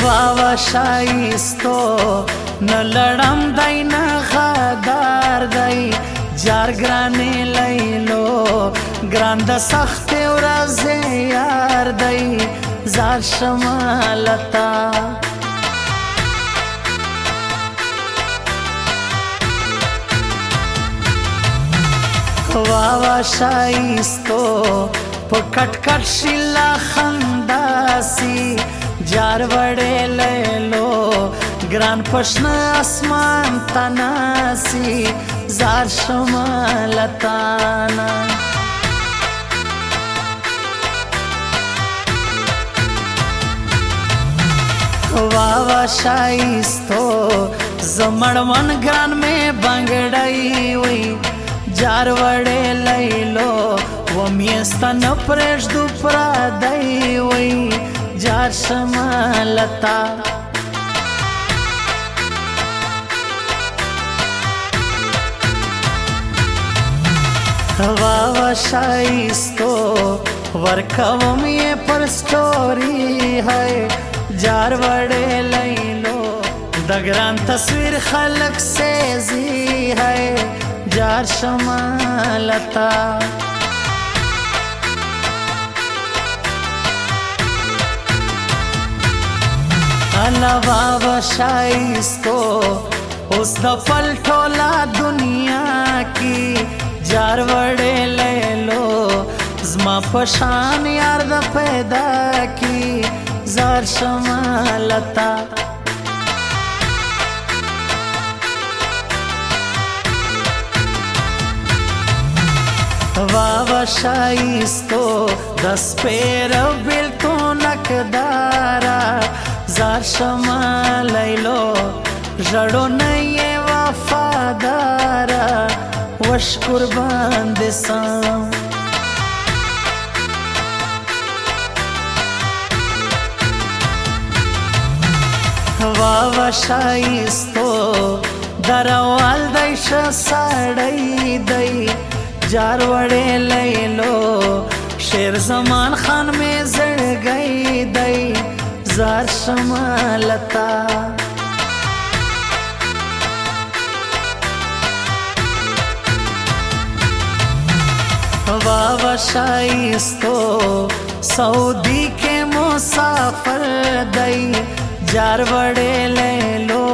واوا شایستو نه لړم دی نه غدار دی جار ګرانې لیلو ګران د سختې ورځې یار دی زار شمالتا واوا شایستو په کټ کټ شیلا خنداسي جار وړې لیلو ګران پښن اسمان تناسي زار شمالتانا واوا شایستو زمړمن ګران مې بنګړای وي جار وړې لیلو و میستا نه پرېږدو پردی وي جار شمالتا واوا شایستو ورکوم یې پر سټوري ہے جار وړې لیلو د ګران تصویر خلق سیزی ہے جار شمالتا الا واوا شایستو اوس د پلټولا دنیا کی جار وړې لیلو زما پشان یار د پیدا کی زار شمالتا واوا شایستو د سپیر بیلتو نکدارا زار شمالیلو ژړو نه یې وفادارا وش قربان دې سم واوا شایستو دروال دی ښه سړی دی جار وړې لیلو شیر زمان خان مې زړګی دی زار شمالتا واوا شایستو سعودی کے مسافر دی جار وړې لیلو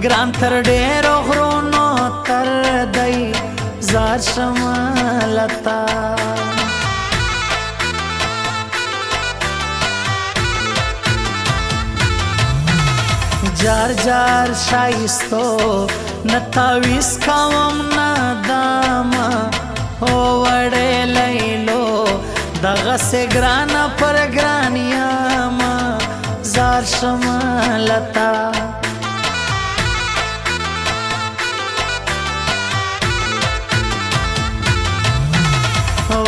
ګران تر ډېرو غرونو تر دی زار شمالتا جار جار شایستو نتاویس کوم نداما او وړې لیلو دغه سه ګران پر ګران یاما زار شمالتا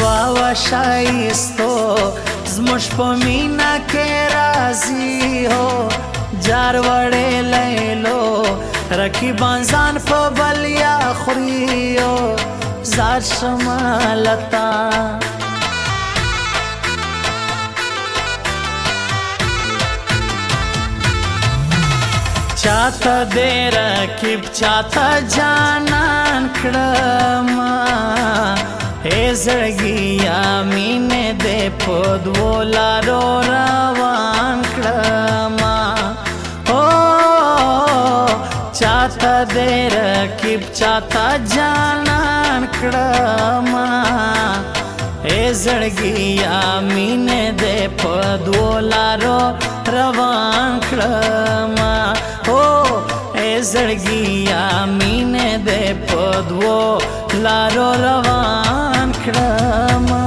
واوا شایستو زموږ په مینا کې راضي هو جار وړې لیلو رقیبان ځان په بلیا خوري زار شمالتا چاته دې رقیب چاته جانان کړما اے زړګیا مینې دې په دوو لارو روان کړما چاته دې رقیب چاته جانان کړما اے زړګیا مینې دې په دوو لارو روان کړما اے زړګیا مینې دې په دوو لارو روان کړما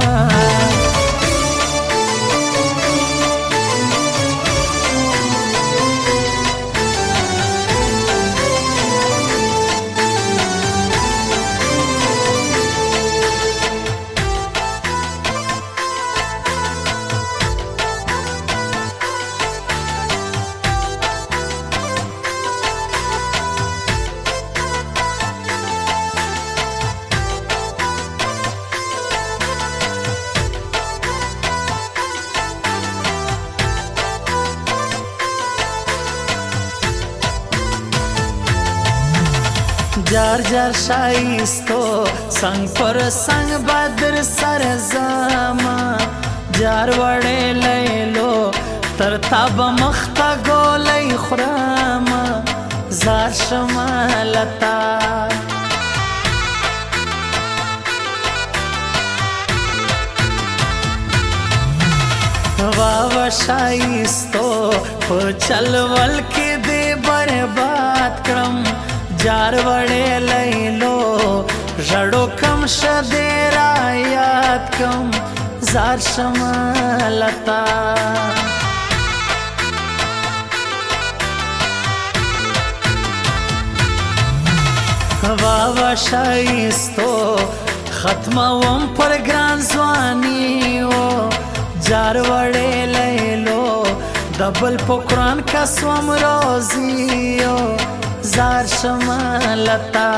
جار جار شایستو سنگ پر سنگ بدر سر زما جار وړې لیلو تر تاب مخته ګولۍ خورم زار شمالتا واو شایستو په چلول کې دې برباد کړم جار وړې لیلو ژړو کم شدې را یاد کم زار شمالتا واوا شایستو ختموم پر ګران ځواني و جار وړې لیلو دبل په قرآن قسم روزي زار شمالتا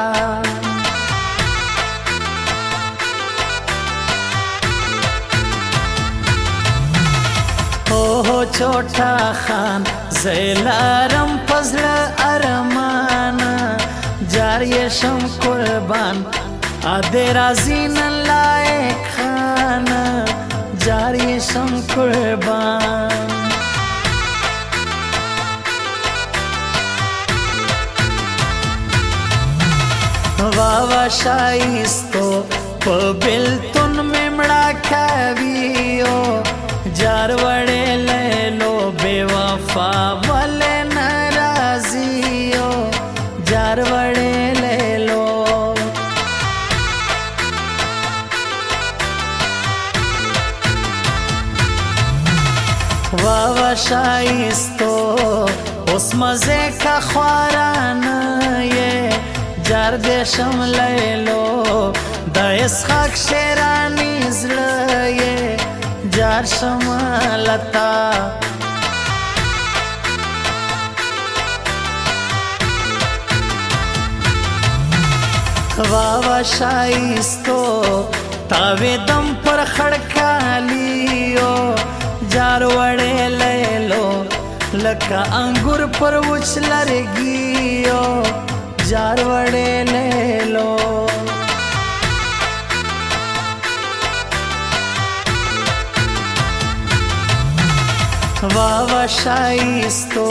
हो छोटा खान زیلارم پزړه ارمان جار یې شم قربان ادې راځي نن لایق خان جار یې شم قربان واوا شایستو په بلتون ممړه کوي جار وړې لیلو بے وفا ولې ناراضي جار وړې لیلو واوا شایستو اوس مزه کا خواران یې جار دې شم لیلو د اسحاق شیرانی زړه یې جار شمالتا واوا شایستو تاوی دم پر خړکالیو جار وړې لیلو لکه انګور پر وچ لرګیو جار وړې لیلو واوا شایستو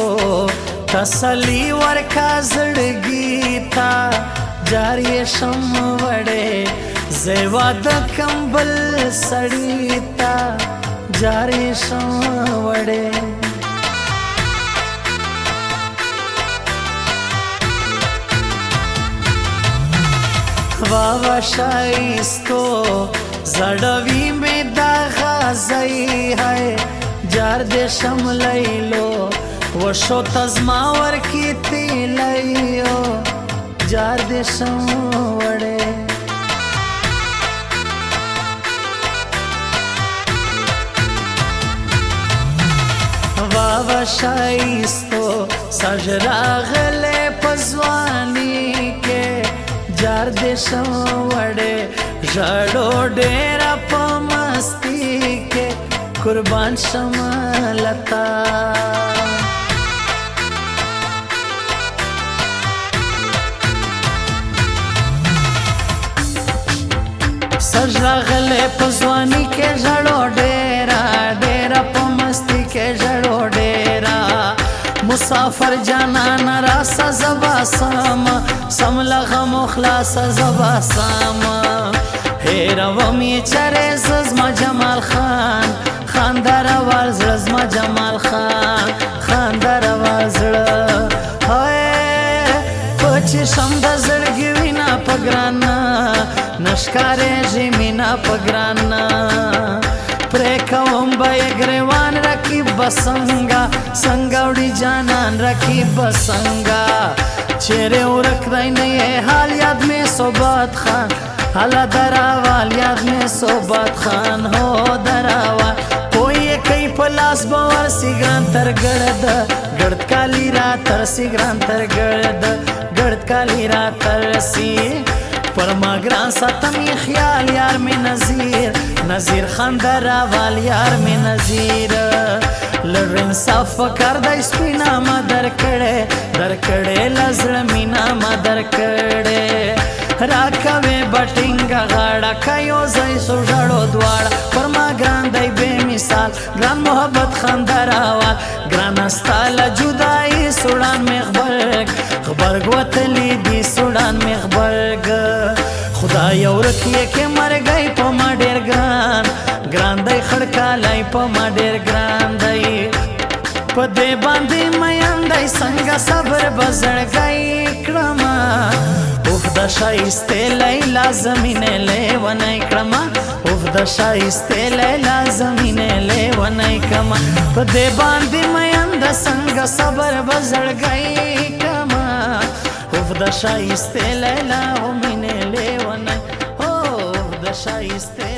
تسلی ورکا زړګی تا جار یې شم وړې زیوا د کمبل سړی تا جار یې شم وړې واوا شایستو زړوي مې دا غازی ہے جار دې شم لیلو وشو تزما ورکی تیلیو جار دې شم وړې واوا شایستو سجراغلې پزوانی کې جار دې شم وړې ژړو ډېره په مستی کې قربان شمالتا سجراغلې پزوانی کې ژړو ډېره ډېره په مستی کې ژړو ډېره مسافر جانان را سزبا سم سم لغم خلاص زبا سم هیرومی چرې زما جمال خان خاندار وال زړه زما جمال خان خاندار وال زړه هاي پچ شم د زړګي وینا پګرانا نشکارې زمینا پګرانا پرې کوم به ګریوان رکیب بسنګا سنگاوډي جانان رکیب بسنګا چیرې ورک دی نه حال یاد میں صوبات خان حالا دراوال یاد میں صوبات خان ہو دراوال کوئی کئی پلاس باور سیگران تر گرد گرد کالی را تر سیگران تر گرد گرد کالی را تر سی پر ما گران ساتمی خیال یار میں نظیر نظیر خان دراوال یار میں نظیر لر انصاف کار د سپینا ما درکړې لزړه مینا ما درکړې راکوي بټینګه غاړه کایو زای سو ژړو دواړه پر ما ګران دی بے مثال ګران محبت خندراوال ګران استاله جدائی سوړان مخبرګ خبرګ وتلی دی سوړان مخبرګ خدای ورکیه کې مرګای په ما ډیر ګران دی خړکالای په ما ډیر ګران دی په دې باندې میان دی څنګه صبر بزړګای کړما اوف د شایسته لیلا زمینه لیونای کړما اوف د شایسته لیلا زمینه لیونای کړما په دې باندې میان د څنګه صبر بزړګای کړما اوف د شایسته لیلا ومینه لیونای اوف د شایسته